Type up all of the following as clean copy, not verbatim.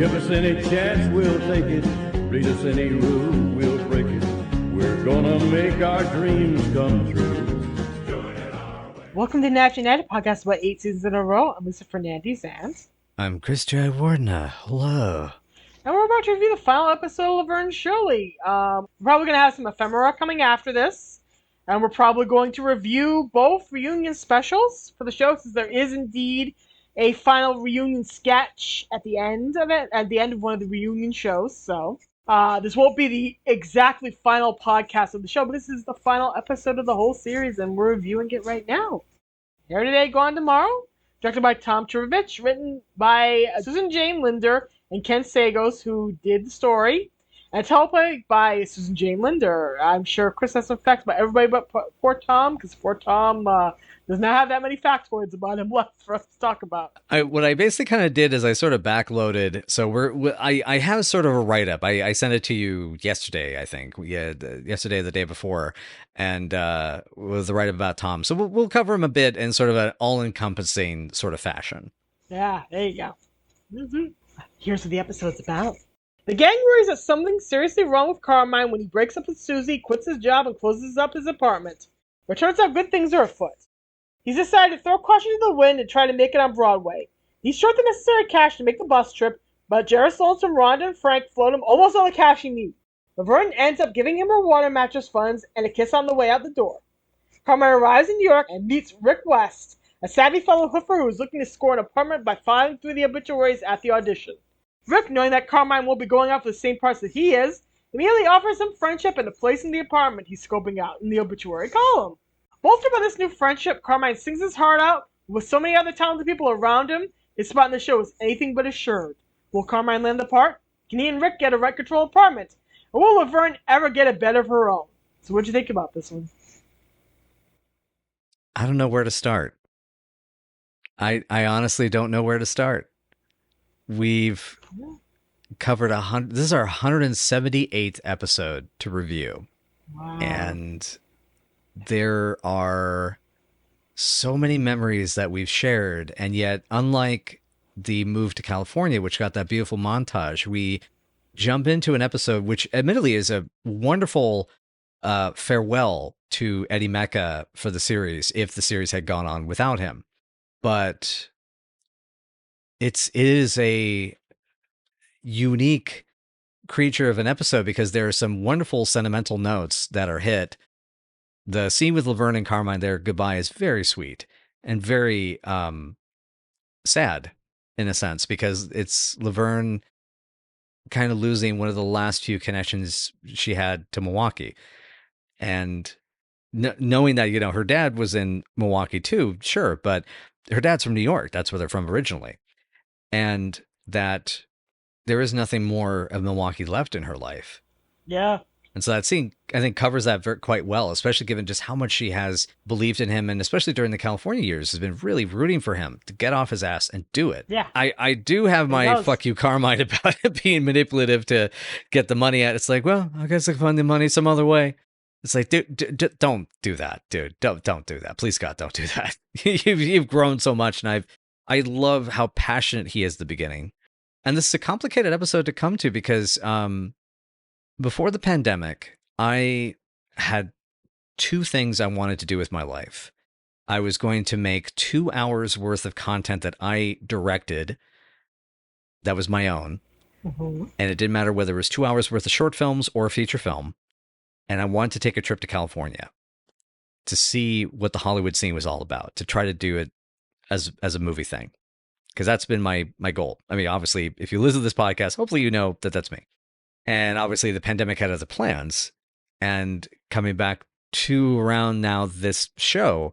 Give us any chance, we'll take it. Read us any rule, we'll break it. We're gonna make our dreams come true. Welcome to National United Podcast about 8 seasons in a row. I'm Lisa Fernandez and I'm Chris J. Wardner. Hello. and we're about to review the final episode of Laverne Shirley. We're probably going to have some ephemera coming after this, and we're probably going to review both reunion specials for the show, since there is indeed a final reunion sketch at the end of it, at the end of one of the reunion shows. So this won't be the exactly final podcast of the show, but this is the final episode of the whole series, and we're reviewing it right now. Here Today, Gone Tomorrow, directed by Tom Turovich, written by Susan Jane Linder and Ken Sagos, who did the story, and teleplayed by Susan Jane Linder. I'm sure Chris has some facts about everybody but poor Tom, because poor Tom does not have that many factoids about him left for us to talk about. What I basically kind of did is I sort of backloaded. So I have sort of a write-up. I sent it to you yesterday, I think. Yesterday or the day before, and was the write-up about Tom. So we'll cover him a bit in sort of an all-encompassing sort of fashion. Yeah, there you go. Mm-hmm. Here's what the episode's about. The gang worries that something's seriously wrong with Carmine when he breaks up with Susie, quits his job, and closes up his apartment. But it turns out good things are afoot. He's decided to throw caution to the wind and try to make it on Broadway. He's short the necessary cash to make the bus trip, but Jairus Lonesome, Rhonda, and Frank float him almost all the cash he needs. Laverne ends up giving him her water mattress funds and a kiss on the way out the door. Carmine arrives in New York and meets Rick West, a savvy fellow hoofer who is looking to score an apartment by filing through the obituaries at the audition. Rick, knowing that Carmine won't be going out for the same parts that he is, immediately offers him friendship and a place in the apartment he's scoping out in the obituary column. Bolstered by this new friendship, Carmine sings his heart out. With so many other talented people around him, his spot in the show is anything but assured. Will Carmine land the part? Can he and Rick get a rent-control apartment? Or will Laverne ever get a bed of her own? So what'd you think about this one? I don't know where to start. I honestly don't know where to start. We've covered 100. This is our 178th episode to review. Wow. And there are so many memories that we've shared, and yet, unlike the move to California, which got that beautiful montage, we jump into an episode which admittedly is a wonderful farewell to Eddie Mecca for the series, if the series had gone on without him. But it is a unique creature of an episode because there are some wonderful sentimental notes that are hit. The scene with Laverne and Carmine, their goodbye, is very sweet and very sad in a sense, because it's Laverne kind of losing one of the last few connections she had to Milwaukee. And knowing that, her dad was in Milwaukee too, sure, but her dad's from New York. That's where they're from originally. And that there is nothing more of Milwaukee left in her life. Yeah. And so that scene, I think, covers that quite well, especially given just how much she has believed in him, and especially during the California years, has been really rooting for him to get off his ass and do it. Yeah. I do have my fuck you Carmine about it being manipulative to get the money at. It's like, well, I guess I can find the money some other way. It's like, dude, don't do that, dude. Don't do that. Please, God, don't do that. You've grown so much, and I love how passionate he is at the beginning. And this is a complicated episode to come to because before the pandemic, I had two things I wanted to do with my life. I was going to make 2 hours worth of content that I directed that was my own. Mm-hmm. And it didn't matter whether it was 2 hours worth of short films or a feature film. And I wanted to take a trip to California to see what the Hollywood scene was all about, to try to do it as a movie thing. Because that's been my goal. I mean, obviously, if you listen to this podcast, hopefully you know that that's me. And obviously the pandemic had other plans. And coming back to around now this show,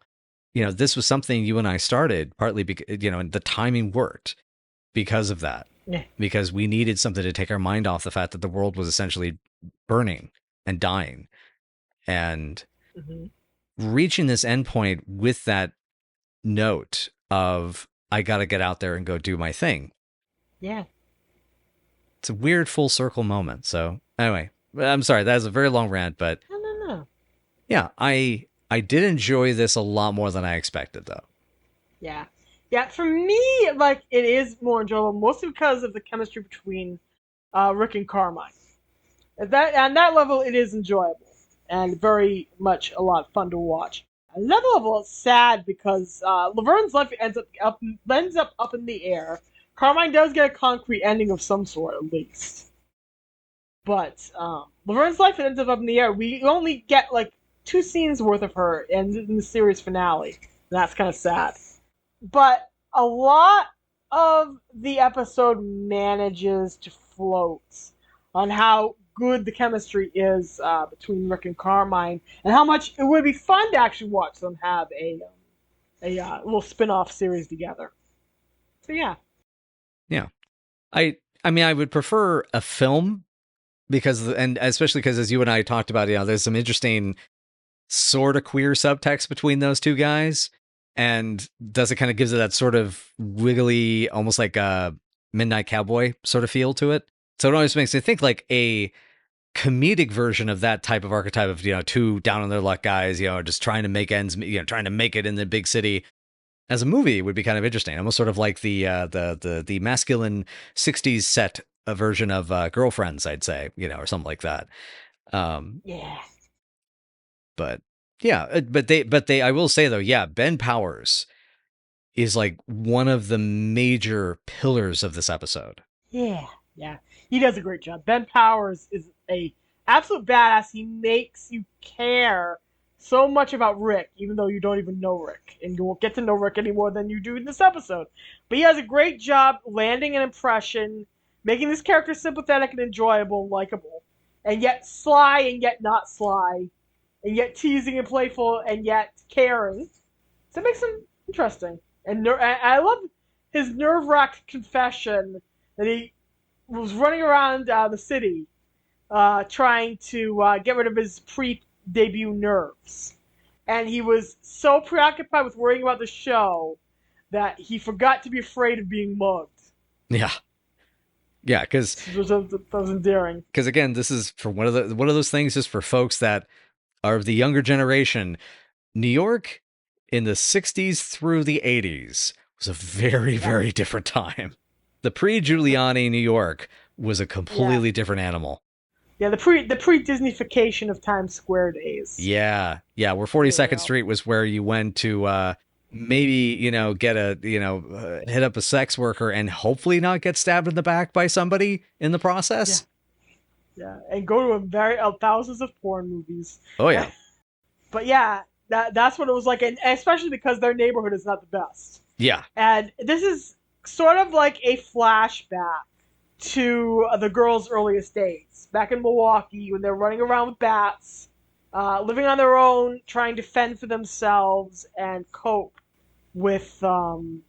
this was something you and I started partly because, and the timing worked because of that. Yeah. Because we needed something to take our mind off the fact that the world was essentially burning and dying. And reaching this endpoint with that note of, I got to get out there and go do my thing. Yeah. It's a weird full circle moment. So anyway, I'm sorry. That was a very long rant, but No. Yeah, I did enjoy this a lot more than I expected, though. Yeah. Yeah, for me, like it is more enjoyable, mostly because of the chemistry between Rick and Carmine. At that level, it is enjoyable and very much a lot of fun to watch. Another level, it's sad because Laverne's life ends up in the air. Carmine does get a concrete ending of some sort, at least. But Laverne's life ends up in the air. We only get like 2 scenes worth of her in the series finale. And that's kind of sad. But a lot of the episode manages to float on how good the chemistry is between Rick and Carmine, and how much it would be fun to actually watch them have a little spin-off series together. So yeah. Yeah. I mean, I would prefer a film because, and especially because as you and I talked about, there's some interesting sort of queer subtext between those two guys, and does it kind of gives it that sort of wiggly, almost like a Midnight Cowboy sort of feel to it. So it always makes me think like a comedic version of that type of archetype of, two down on their luck guys, just trying to make ends, trying to make it in the big city. As a movie would be kind of interesting, almost sort of like the masculine '60s set a version of Girlfriends, I'd say, or something like that. Yeah. But yeah, but they, I will say though, yeah, Ben Powers is like one of the major pillars of this episode. Yeah. Yeah. He does a great job. Ben Powers is a absolute badass. He makes you care so much about Rick, even though you don't even know Rick, and you won't get to know Rick any more than you do in this episode. But he has a great job landing an impression, making this character sympathetic and enjoyable and likable, and yet sly and yet not sly, and yet teasing and playful and yet caring. So it makes him interesting. And I love his nerve-wracked confession that he was running around the city trying to get rid of his pre-debut nerves. And he was so preoccupied with worrying about the show that he forgot to be afraid of being mugged. Yeah. Yeah, because that was endearing. Because again, this is for one of those things just for folks that are of the younger generation. New York in the 60s through the 80s was a very, very different time. The pre-Giuliani New York was a completely different animal. Yeah, the pre-Disneyfication of Times Square days. Yeah, where 42nd Street was where you went to maybe, get hit up a sex worker and hopefully not get stabbed in the back by somebody in the process. Yeah, and go to thousands of porn movies. Oh, yeah. But yeah, that's what it was like, and especially because their neighborhood is not the best. Yeah. And this is sort of like a flashback to the girls' earliest days. Back in Milwaukee, when they're running around with bats, living on their own, trying to fend for themselves and cope with the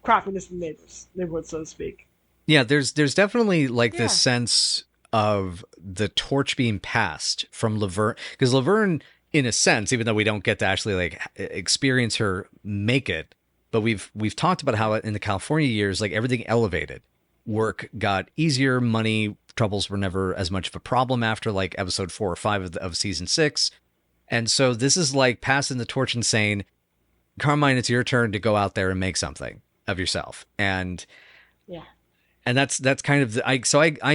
crappiness of the neighborhood, so to speak. Yeah, there's definitely like this sense of the torch being passed from Laverne, because Laverne, in a sense, even though we don't get to actually like experience her make it, but we've talked about how in the California years, like everything elevated. Work got easier, money troubles were never as much of a problem after like episode 4 or 5 of season 6. And so this is like passing the torch and saying, Carmine, it's your turn to go out there and make something of yourself. And that's kind of I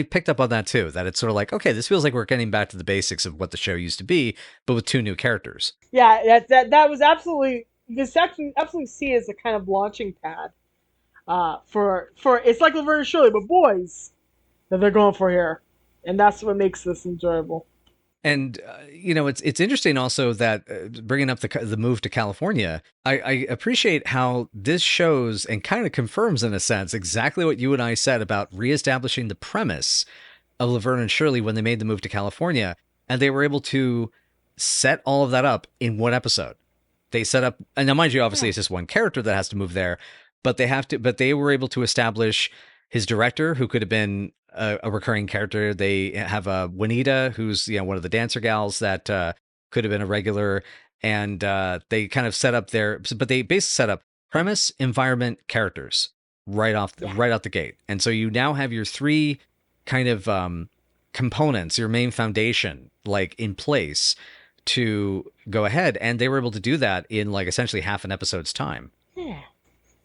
picked up on that too, that it's sort of like, okay, this feels like we're getting back to the basics of what the show used to be, but with 2 new characters. Yeah, that was absolutely, you can absolutely see it as a kind of launching pad for it's like Laverne Shirley, but boys that they're going for here, and that's what makes this enjoyable. And it's interesting also that bringing up the move to California, I appreciate how this shows and kind of confirms in a sense exactly what you and I said about reestablishing the premise of Laverne and Shirley when they made the move to California, and they were able to set all of that up in one episode. They set up, and now mind you, obviously it's just one character that has to move there, but they were able to establish his director, who could have been a recurring character. They have Juanita, who's one of the dancer gals that could have been a regular, and they kind of set up but they basically set up premise, environment, characters right out the gate. And so you now have your 3 kind of components, your main foundation, like in place to go ahead, and they were able to do that in like essentially half an episode's time. Yeah.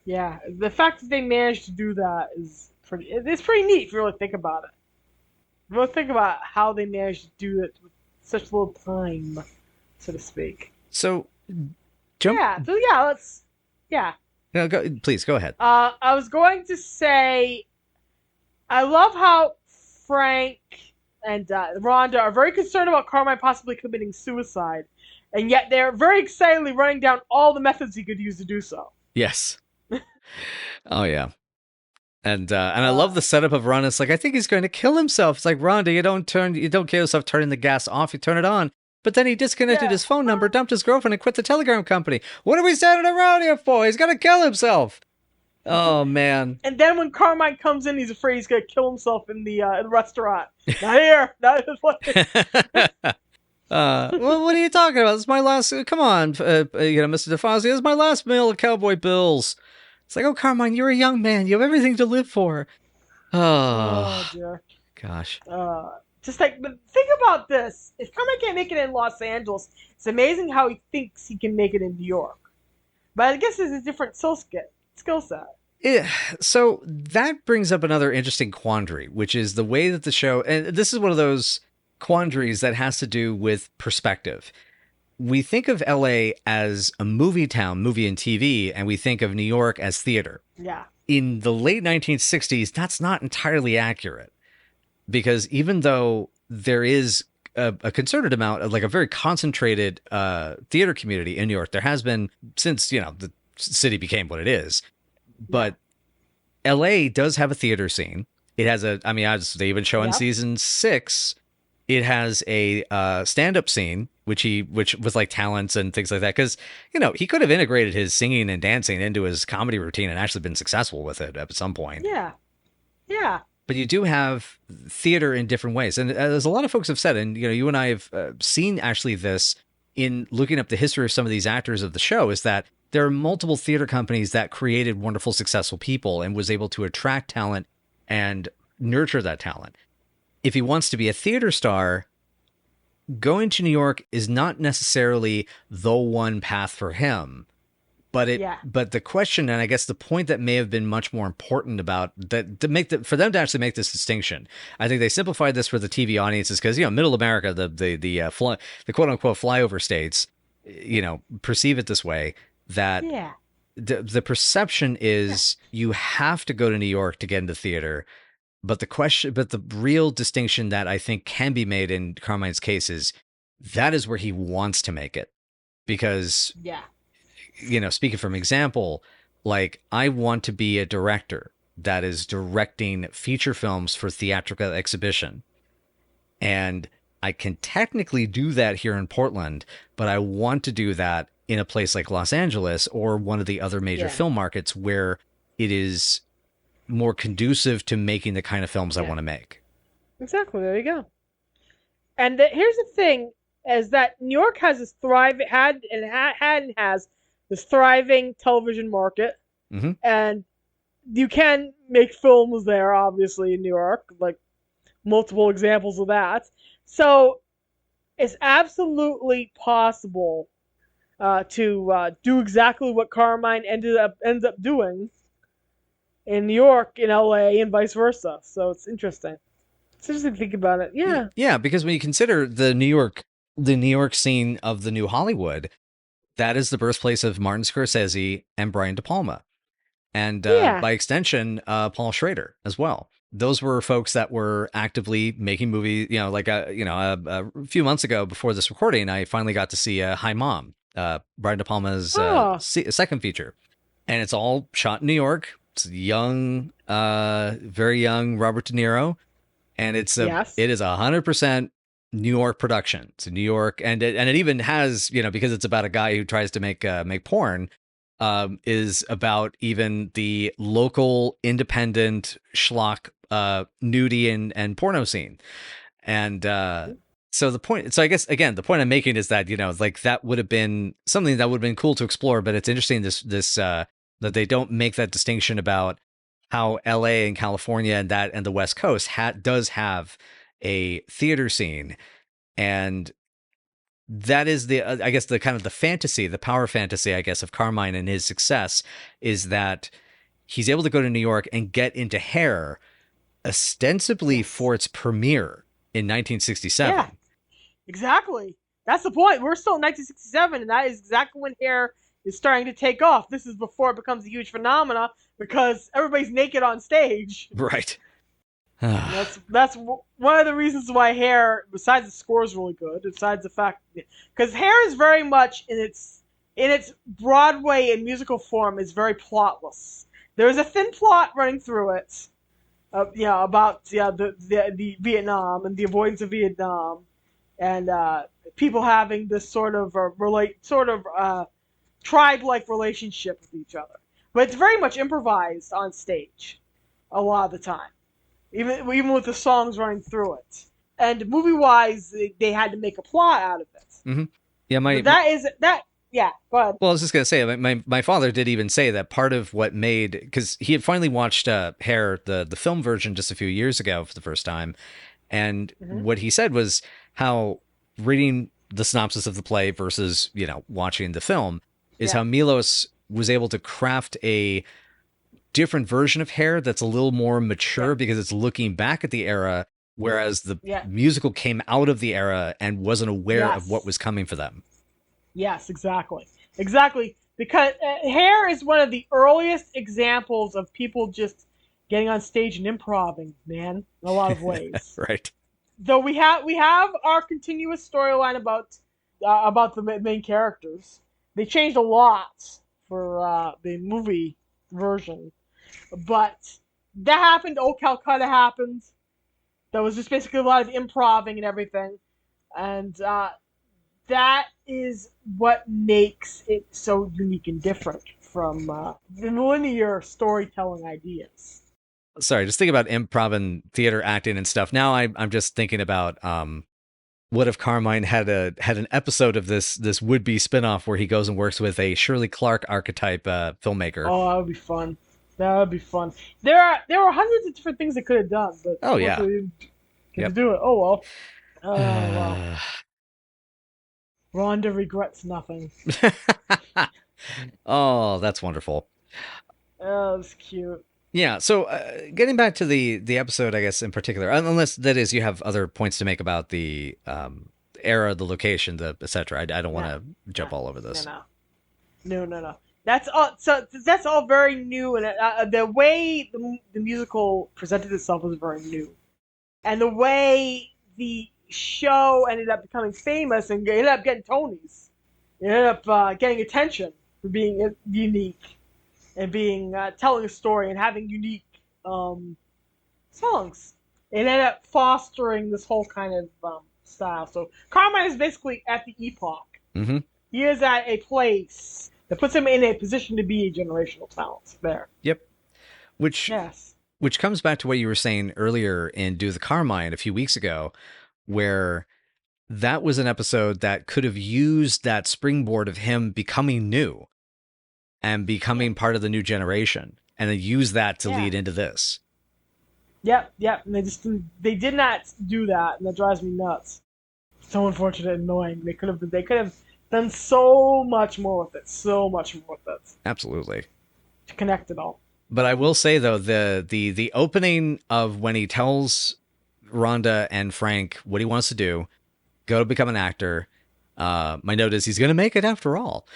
Yeah. The fact that they managed to do that is it's pretty neat if you really think about it. If you really think about how they managed to do it with such little time, so to speak. So jump. Yeah. So yeah, let's. Yeah. No, please go ahead. I was going to say, I love how Frank and Rhonda are very concerned about Carmine possibly committing suicide, and yet they're very excitedly running down all the methods he could use to do so. Yes. Oh yeah. And I love Uh, the setup of Ron. It's like, I think he's going to kill himself. It's like, Rhonda, you don't kill yourself turning the gas off, you turn it on. But then he disconnected yeah. his phone number, dumped his girlfriend, and quit the telegram company. What are we standing around here for? He's gonna kill himself. Oh man. And then when Carmine comes in, he's afraid he's going to kill himself in the restaurant. Not here. Not Well, what are you talking about? It's my last. Come on, Mr. DeFazio. This is my last meal of Cowboy Bills. It's like, oh, Carmine, you're a young man. You have everything to live for. Oh Oh, dear. gosh. Just like, but think about this. If Carmine can't make it in Los Angeles, it's amazing how he thinks he can make it in New York. But I guess it's a different skill set. So that brings up another interesting quandary, which is the way that the show, and this is one of those quandaries that has to do with perspective. We think of LA as a movie town, movie and TV, and we think of New York as theater. Yeah. In the late 1960s, that's not entirely accurate, because even though there is a concerted amount of, like, a very concentrated theater community in New York, there has been since, the city became what it is. But LA does have a theater scene. It has they even show in season 6, it has a stand-up scene, which with like talents and things like that. Because, he could have integrated his singing and dancing into his comedy routine and actually been successful with it at some point. Yeah. Yeah. But you do have theater in different ways. And as a lot of folks have said, and, you and I have seen actually this in looking up the history of some of these actors of the show, is that there are multiple theater companies that created wonderful, successful people and was able to attract talent and nurture that talent. If he wants to be a theater star, going to New York is not necessarily the one path for him. But the question, and I guess the point that may have been much more important about that for them to actually make this distinction, I think they simplified this for the TV audiences because, middle America, the quote unquote flyover states, perceive it this way, that the perception is you have to go to New York to get into theater. But the real distinction that I think can be made in Carmine's case is that is where he wants to make it. Because, speaking from example, like, I want to be a director that is directing feature films for theatrical exhibition. And I can technically do that here in Portland, but I want to do that in a place like Los Angeles or one of the other major film markets where it is more conducive to making the kind of films I want to make. Exactly. There you go. And here's the thing: is that New York has this has this thriving television market, and you can make films there, obviously, in New York, like multiple examples of that. So it's absolutely possible to do exactly what Carmine ends up doing in New York, in LA, and vice versa. So it's interesting. It's interesting to think about it. Yeah. Yeah, because when you consider the New York scene of the new Hollywood, that is the birthplace of Martin Scorsese and Brian De Palma. And by extension, Paul Schrader as well. Those were folks that were actively making movies. A few months ago before this recording, I finally got to see Hi Mom, Brian De Palma's second feature. And it's all shot in New York. It's young, very young Robert De Niro. And it is 100% New York production. It's New York. And it even has, because it's about a guy who tries to make porn, is about even the local independent schlock nudie and porno scene. And so I guess, again, the point I'm making is that, like, that would have been something that would have been cool to explore, but it's interesting this that they don't make that distinction about how LA and California and the West Coast does have a theater scene. And that is the I guess the kind of the fantasy, the power fantasy, I guess, of Carmine and his success is that he's able to go to New York and get into Hair ostensibly for its premiere in 1967. Yeah, exactly. That's the point. We're still in 1967, and that is exactly when Hair is starting to take off. This is before it becomes a huge phenomena because everybody's naked on stage. Right. That's one of the reasons why Hair, besides the score is really good, besides the fact because Hair is very much in its Broadway and musical form is very plotless. There's a thin plot running through it, about the Vietnam and the avoidance of Vietnam, and people having this sort of tribe-like relationship with each other. But it's very much improvised on stage a lot of the time. Even with the songs running through it, and movie-wise, they had to make a plot out of it. Mm-hmm. Yeah, Yeah, go ahead. Well, I was just gonna say, my father did even say that part of what made, because he had finally watched Hair, the film version, just a few years ago for the first time, and what he said was how reading the synopsis of the play versus watching the film is how Milos was able to craft a different version of Hair that's a little more mature because it's looking back at the era, whereas the musical came out of the era and wasn't aware of what was coming for them. Yes, exactly. Because Hair is one of the earliest examples of people just getting on stage and improvising, man, in a lot of ways. Right. Though we have our continuous storyline about the main characters. They changed a lot for the movie version. But that happened. Old Calcutta happened. That was just basically a lot of improving and everything. And that is what makes it so unique and different from the linear storytelling ideas. Sorry, just think about improv and theater acting and stuff. Now I'm just thinking about what if Carmine had an episode of this would-be spinoff where he goes and works with a Shirley Clark archetype filmmaker. Oh, that would be fun. That would be fun. There were hundreds of different things they could have done, but they didn't get to do it. Oh well. Oh well. Rhonda regrets nothing. Oh, that's wonderful. Oh, that's cute. Yeah. So, getting back to the episode, I guess in particular, unless that is you have other points to make about the era, the location, the etc. I don't want to jump all over this. No. That's all. So that's all very new, and the way the musical presented itself was very new, and the way the show ended up becoming famous and ended up getting Tonys, it ended up getting attention for being unique and being telling a story and having unique songs. It ended up fostering this whole kind of style. So Carmine is basically at the epoch. Mm-hmm. He is at a place that puts him in a position to be a generational talent there. Yep. Which comes back to what you were saying earlier in Do the Carmine a few weeks ago, where that was an episode that could have used that springboard of him becoming new and becoming part of the new generation, and then use that to lead into this. Yep. And they did not do that, and that drives me nuts. So unfortunate and annoying. They could have done so much more with it. Absolutely. To connect it all. But I will say though, the opening of when he tells Rhonda and Frank what he wants to do, go to become an actor. My note is he's going to make it after all.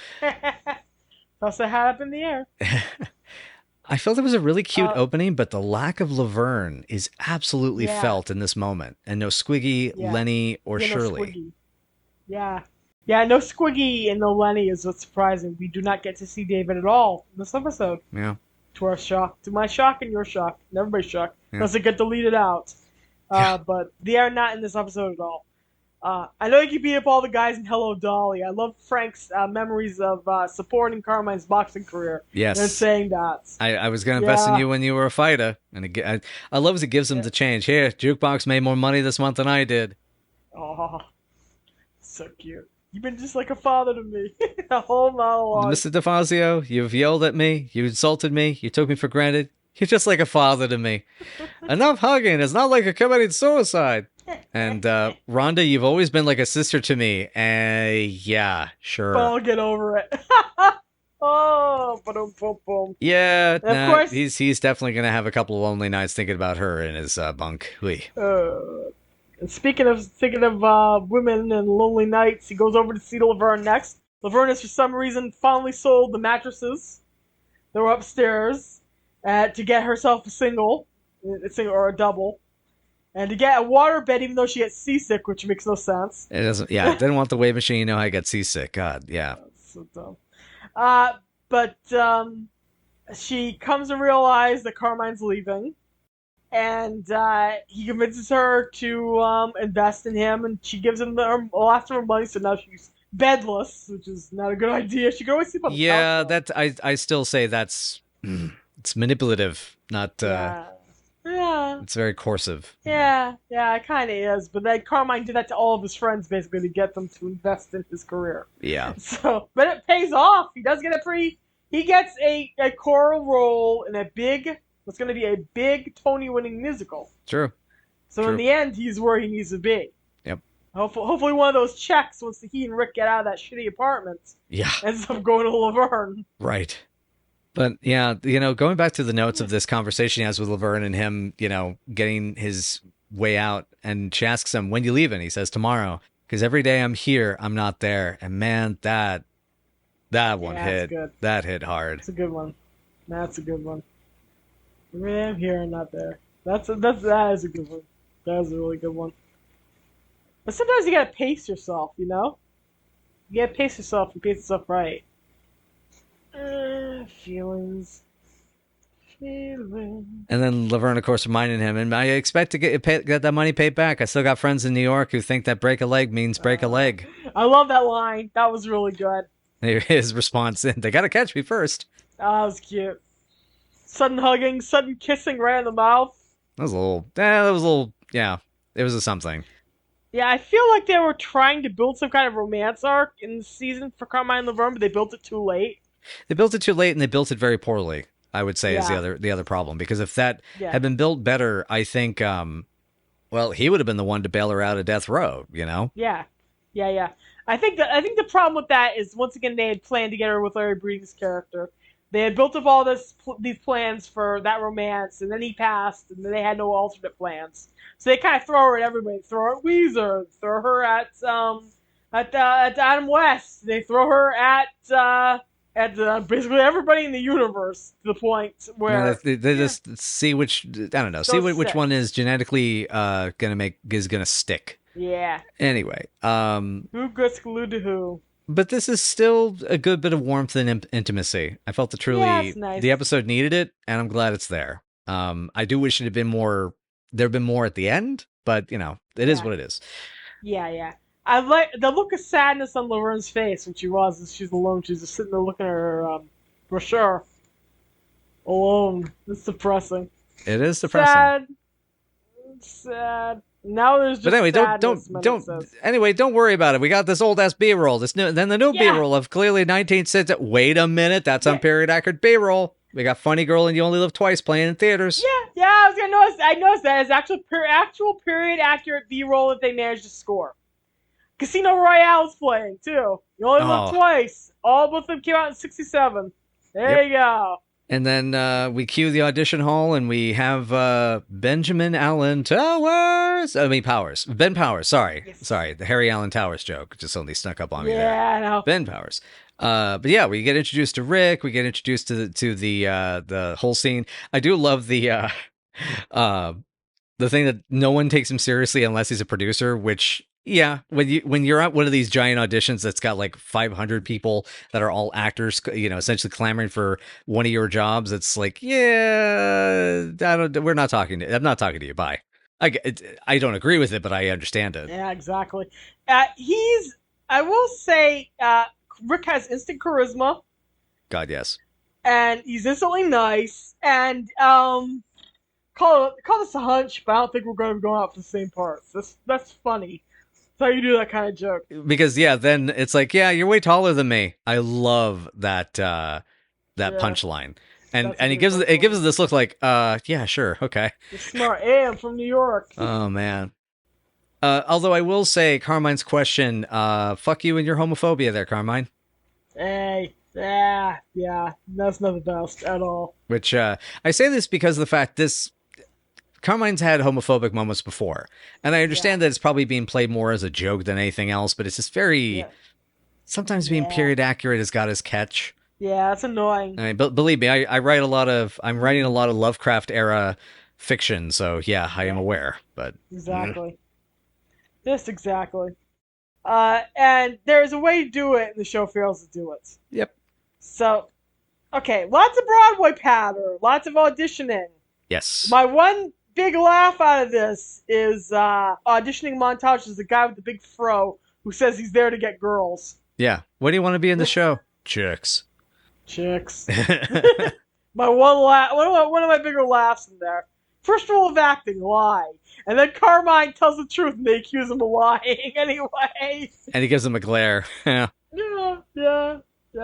Toss a hat up in the air. I felt it was a really cute opening, but the lack of Laverne is absolutely felt in this moment. And no Squiggy, Lenny, or Shirley. Yeah, no Squiggy and no Lenny is what's surprising. We do not get to see David at all in this episode. Yeah. To our shock. To my shock and your shock. And everybody's shock. Unless they get deleted out. But they are not in this episode at all. I know you can beat up all the guys in Hello Dolly. I love Frank's memories of supporting Carmine's boxing career. Yes. And saying that. I was going to invest in you when you were a fighter. And I love as it gives him the change. Here, Jukebox made more money this month than I did. Oh, so cute. You've been just like a father to me. A whole monologue. Mr. DeFazio, you've yelled at me. You insulted me. You took me for granted. You're just like a father to me. Enough hugging. It's not like you're committing suicide. And Rhonda, you've always been like a sister to me. Yeah, sure. But I'll get over it. Oh, boom. Yeah, And of course, he's definitely gonna have a couple of lonely nights thinking about her in his bunk. and speaking of women and lonely nights, he goes over to see Laverne next. Laverne has for some reason finally sold the mattresses that were upstairs to get herself a single or a double, and to get a waterbed even though she gets seasick, which makes no sense. It doesn't. Yeah, didn't want the wave machine. You know, I get seasick. God, yeah. That's so dumb. But she comes to realize that Carmine's leaving, and he convinces her to invest in him, and she gives him the last of her money, so now she's bedless, which is not a good idea. She can always sleep on the couch. That I still say that's it's manipulative, not. Yeah. It's very coercive. Yeah, it kind of is. But then Carmine did that to all of his friends, basically, to get them to invest in his career. Yeah. So, but it pays off. He does get he gets a choral role in what's going to be a big Tony-winning musical. True. So in the end, he's where he needs to be. Yep. Hopefully one of those checks, once he and Rick get out of that shitty apartment, ends up going to Laverne. Right. But yeah, going back to the notes of this conversation he has with Laverne and him, getting his way out, and she asks him, when you leaving? He says, tomorrow. Because every day I'm here, I'm not there. And man, that one hit. Good. That hit hard. That's a good one. That's a good one. Every day I'm here, I'm not there. That is a good one. That is a really good one. But sometimes you gotta pace yourself, You gotta pace yourself and pace yourself right. Feelings. And then Laverne, of course, reminding him, and I expect to get that money paid back. I still got friends in New York who think that break a leg means break a leg. I love that line. That was really good. His response, they got to catch me first. That was cute. Sudden hugging, sudden kissing right in the mouth. That was a little, yeah, it was a something. Yeah, I feel like they were trying to build some kind of romance arc in the season for Carmine and Laverne, but they built it too late. They built it too late, and they built it very poorly, I would say, is the other problem. Because if that had been built better, I think, he would have been the one to bail her out of death row, Yeah. I think the problem with that is, once again, they had planned to get her with Larry Breeden's character. They had built up all these plans for that romance, and then he passed, and then they had no alternate plans. So they kind of throw her at everybody. Throw her at Weezer. Throw her at Adam West. They throw her at basically everybody in the universe, to the point where they just see which, I don't know, see which one is genetically gonna stick. Yeah. Anyway, who gets glued to who? But this is still a good bit of warmth and intimacy. I felt that truly nice. The episode needed it, and I'm glad it's there. I do wish it had been more. There'd been more at the end, but it is what it is. Yeah. I like the look of sadness on Laverne's face when she's alone. She's just sitting there looking at her brochure. Alone. It's depressing. It is depressing. Sad. Now there's just. But anyway, don't worry about it. We got this old ass B-roll. Then the new B-roll of clearly 1960. Wait a minute, that's on period accurate B-roll. We got Funny Girl and You Only Live Twice playing in theaters. Yeah. I noticed that. It's actual period accurate B-roll that they managed to score. Casino Royale's playing too. You Only Live Twice. All both of them came out in '67. There you go. And then we cue the audition hall, and we have Benjamin Allen Powers. Ben Powers. Sorry, the Harry Allen Towers joke just only snuck up on me there. Yeah, I know. Ben Powers. But yeah, we get introduced to Rick. We get introduced to the whole scene. I do love the thing that no one takes him seriously unless he's a producer, which. Yeah, when you're at one of these giant auditions that's got like 500 people that are all actors, essentially clamoring for one of your jobs, it's like, I'm not talking to you. Bye. I don't agree with it, but I understand it. Yeah, exactly. I will say, Rick has instant charisma. God, yes. And he's instantly nice. And call this a hunch, but I don't think we're going to be going out for the same parts. That's funny. That's how you do that kind of joke. Because then it's like, you're way taller than me. I love that punchline, and it gives us this look like, sure, okay. You're smart. Hey, I'm from New York. Oh man. Although I will say Carmine's question, fuck you and your homophobia there, Carmine. Hey, yeah, that's not the best at all. Which I say this because of the fact Carmine's had homophobic moments before. And I understand that it's probably being played more as a joke than anything else, but it's just very... Sometimes being period accurate has got his catch. Yeah, it's annoying. I mean, believe me, I'm writing a lot of Lovecraft era fiction, so yeah, I am aware. But exactly, just exactly. And there's a way to do it, and the show fails to do it. Yep. So, okay, lots of Broadway patter, lots of auditioning. Yes. My one big laugh out of this is auditioning montage is the guy with the big fro who says he's there to get girls. Yeah. What do you want to be in the show? Chicks. My one of my bigger laughs in there. First rule of acting, lie. And then Carmine tells the truth and they accuse him of lying anyway. And he gives him a glare. Yeah. Yeah.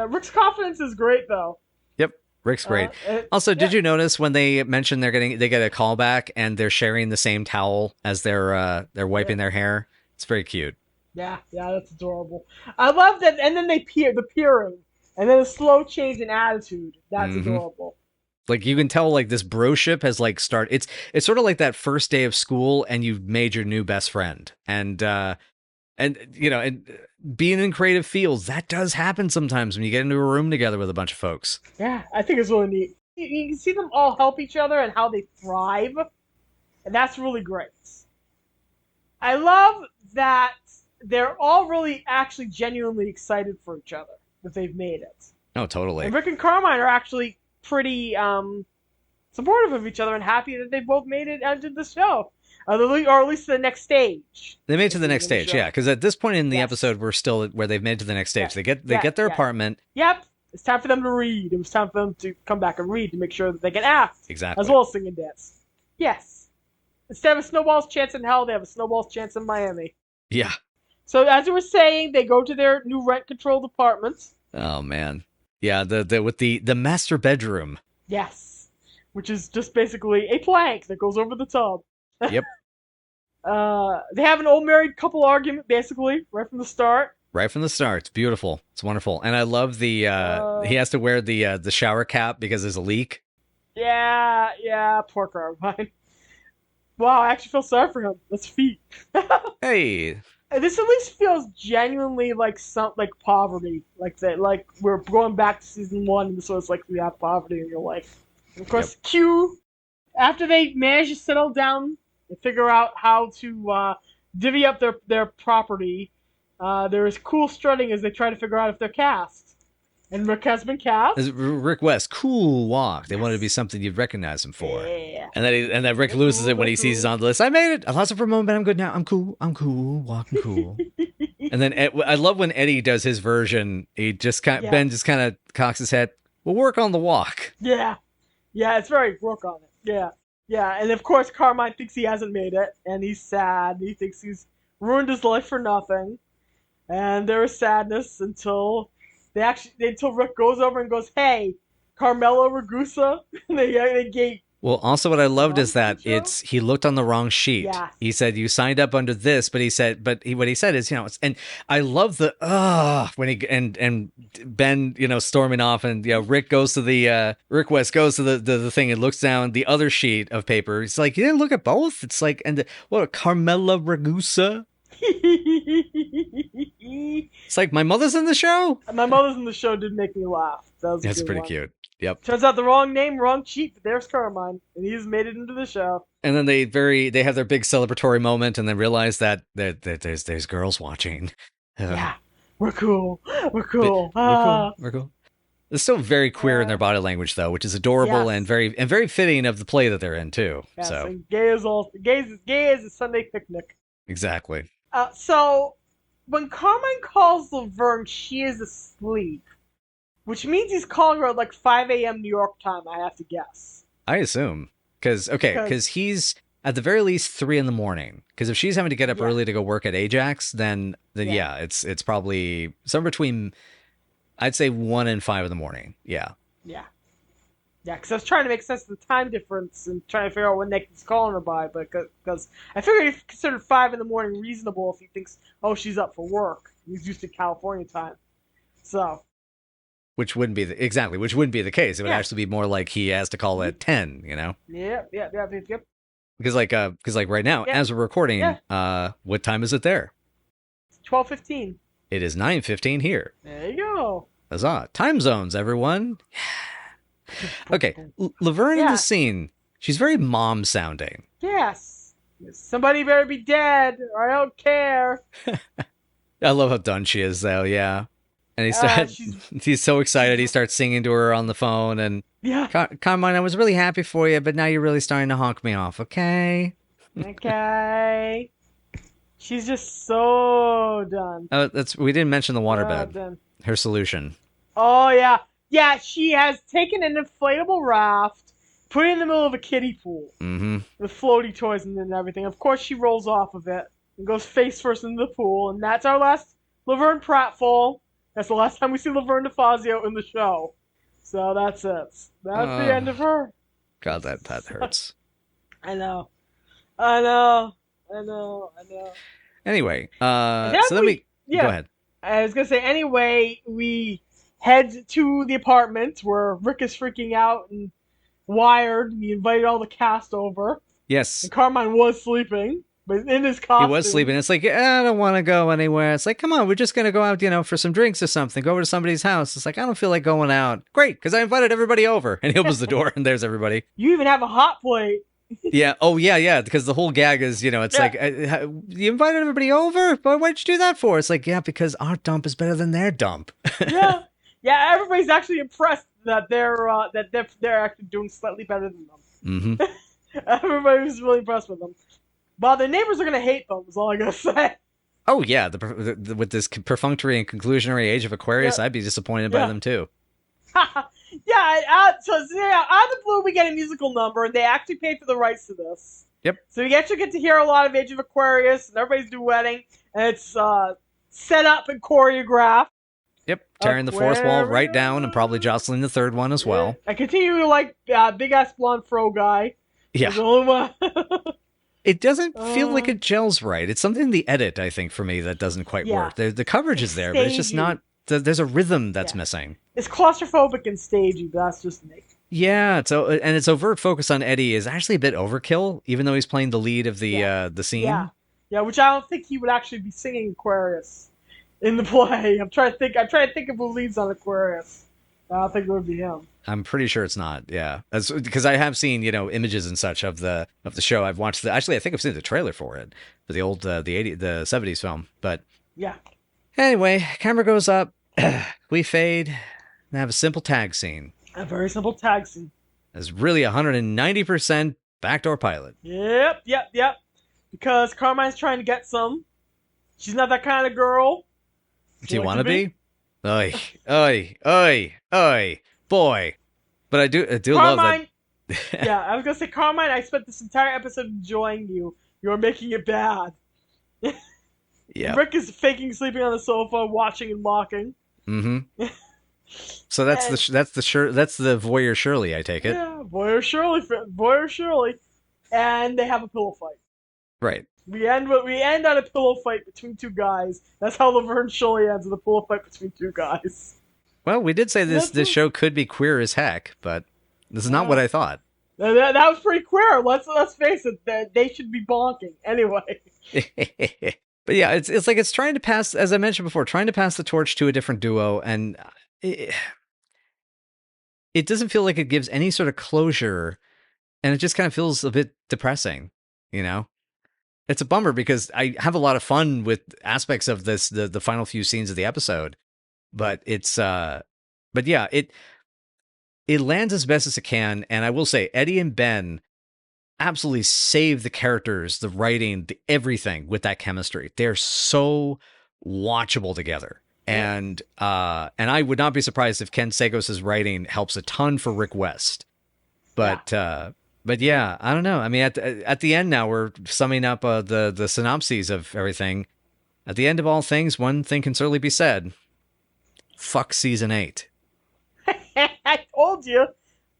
Rick's confidence is great though. Yep. Rick's great. Also, did you notice when they mentioned they get a callback and they're sharing the same towel as they're wiping their hair? It's very cute. Yeah, that's adorable. I love that, and then the peering, and then a slow change in attitude. That's adorable. Like you can tell, like this broship has like started. It's sort of like that first day of school, and you've made your new best friend, and you know, and being in creative fields, that does happen sometimes when you get into a room together with a bunch of folks. Yeah, I think it's really neat. You can see them all help each other and how they thrive, and that's really great. I love that. They're all really actually genuinely excited for each other that they've made it. Oh, totally. And Rick and Carmine are actually pretty supportive of each other and happy that they both made it onto the show. Or at least to the next stage. They made it to the next stage, yeah. Because at this point in the episode, we're still where they've made it to the next stage. They get their apartment. Yep. It's time for them to read. It was time for them to come back and read to make sure that they can act. Exactly. As well as sing and dance. Yes. Instead of a snowball's chance in hell, they have a snowball's chance in Miami. Yeah. So as we were saying, they go to their new rent-controlled apartment. Oh man, yeah, with the master bedroom. Yes, which is just basically a plank that goes over the tub. Yep. They have an old married couple argument basically right from the start. Right from the start, it's beautiful, it's wonderful, and I love the he has to wear the shower cap because there's a leak. Yeah, poor Carmine. Wow, I actually feel sorry for him. That's feet. Hey. This at least feels genuinely like poverty, like that. Like we're going back to season 1, and this was like you have poverty in your life. And of course, Q, after they manage to settle down and figure out how to divvy up their property, there is cool strutting as they try to figure out if they're cast. And Rick has been cast. Rick West, cool walk. They wanted to be something you'd recognize him for. Yeah. And then Rick loses it when he sees he's on the list. I made it. I lost it for a moment, but I'm good now. I'm cool, walking cool. And then I love when Eddie does his version. Ben just kind of cocks his head. We'll work on the walk. Yeah, it's very work on it. Yeah. And of course, Carmine thinks he hasn't made it, and he's sad. He thinks he's ruined his life for nothing. And there is sadness until Rick goes over and goes, "Hey, Carmela Ragusa." they gave. Well, also what I loved is that he looked on the wrong sheet. Yeah. He said you signed up under this, but what he said is, and I love the when he and Ben, storming off, and Rick goes to Rick West goes to the thing and looks down the other sheet of paper. It's like, you didn't look at both. It's like, and what, Carmela Ragusa? It's like, my mother's in the show. My mother's in the show did make me laugh. That's pretty cute. Yep. Turns out the wrong name, wrong cheat, but there's Carmine, and he's made it into the show. And then they have their big celebratory moment, and then realize that there's girls watching. Yeah, we're cool. We're cool. We're cool. It's still very queer in their body language, though, which is adorable and very fitting of the play that they're in too. Yes, so and gay as a Sunday picnic. Exactly. So when Carmine calls Laverne, she is asleep. Which means he's calling her at like 5 a.m. New York time, I have to guess. I assume. Because he's at the very least 3 a.m. Because if she's having to get up early to go work at Ajax, then it's probably somewhere between, I'd say 1 and 5 in the morning. Yeah. Yeah. Yeah, because I was trying to make sense of the time difference and trying to figure out when Nick was calling her by, but because I figured he considered 5 in the morning reasonable if he thinks, oh, she's up for work. He's used to California time. So. Which wouldn't be which wouldn't be the case. It would Yeah. actually be more like he has to call at 10, you know? Yep. Because like right now, Yeah. as we're recording, what time is it there? 12:15. It is 9:15 here. There you go. Huzzah. Time zones, everyone. Okay, Laverne in Yeah. the scene, she's very mom sounding. Yes. Somebody better be dead, or I don't care. I love how done she is, though, yeah. And he's so excited, he starts singing to her on the phone, and Yeah. Carmine, I was really happy for you, but now you're really starting to honk me off, okay? Okay. She's just so done. We didn't mention the So waterbed, done. her solution. Oh, yeah. Yeah, she has taken an inflatable raft, put it in the middle of a kiddie pool Mm-hmm. with floaty toys and everything. Of course, she rolls off of it and goes face first into the pool, and that's our last Laverne pratfall. That's the last time we see Laverne DeFazio in the show. So that's it. That's the end of her. God, that hurts. I know. Anyway, Then so then we yeah. go ahead. I was gonna say anyway, we head to the apartment where Rick is freaking out and Wired. We invited all the cast over. Yes. And Carmine was sleeping, but in his costume. He was sleeping. It's like, I don't want to go anywhere. It's like, come on, we're just going to go out, for some drinks or something. Go over to somebody's house. It's like, I don't feel like going out. Great, because I invited everybody over. And he opens the door, and there's everybody. You even have a hot plate. Yeah. Oh, yeah. Because the whole gag is, it's like, you invited everybody over? But why'd you do that for? It's like, yeah, because our dump is better than their dump. Yeah. Yeah, everybody's actually impressed that they're actually doing slightly better than them. Mm-hmm. Everybody was really impressed with them. But the neighbors are gonna hate them. Is all I gotta say. Oh yeah, with this perfunctory and conclusionary Age of Aquarius, I'd be disappointed by them too. So out of the blue, we get a musical number, and they actually paid for the rights to this. Yep. So we actually get to hear a lot of Age of Aquarius, and everybody's duetting, and it's set up and choreographed. Yep, tearing the fourth wall right down and probably jostling the third one as well. I continue to like big ass blonde fro guy. Yeah. It doesn't feel like it gels right. It's something in the edit, I think, for me, that doesn't quite work. The coverage is there, but it's just not. There's a rhythm that's missing. It's claustrophobic and stagey, but that's just me. Yeah, and its overt focus on Eddie is actually a bit overkill, even though he's playing the lead of the scene. Yeah, which I don't think he would actually be singing Aquarius in the play. I'm trying to think of who leads on Aquarius. I don't think it would be him. I'm pretty sure it's not. Yeah, because I have seen images and such of the show. I've watched actually I think I've seen the trailer for it, for the old the 70s film. But yeah. Anyway, camera goes up, we fade, and have a simple tag scene. A very simple tag scene. It's really 190% backdoor pilot. Yep. Because Carmine's trying to get some. She's not that kind of girl. Do you want to be? Oi, boy. But I do love that. Yeah, I was going to say, Carmine, I spent this entire episode enjoying you. You're making it bad. Yeah. Rick is faking sleeping on the sofa, watching and mocking. Mm-hmm. So that's the voyeur Shirley, I take it. Yeah, voyeur Shirley. And they have a pillow fight. Right. We end on a pillow fight between two guys. That's how Laverne Shirley ends, with a pillow fight between two guys. Well, we did say this show could be queer as heck, but this is not what I thought. That was pretty queer. Let's face it. They should be bonking anyway. But yeah, it's like it's trying to pass, as I mentioned before, trying to pass the torch to a different duo, and it doesn't feel like it gives any sort of closure, and it just kind of feels a bit depressing, It's a bummer because I have a lot of fun with aspects of this, the final few scenes of the episode, but it lands as best as it can. And I will say, Eddie and Ben absolutely save the characters, the writing, the everything with that chemistry. They're so watchable together. And I would not be surprised if Ken Sagos' writing helps a ton for Rick West. But yeah, I don't know. I mean, at the end now, we're summing up the synopses of everything. At the end of all things, one thing can certainly be said. Fuck season 8. I told you.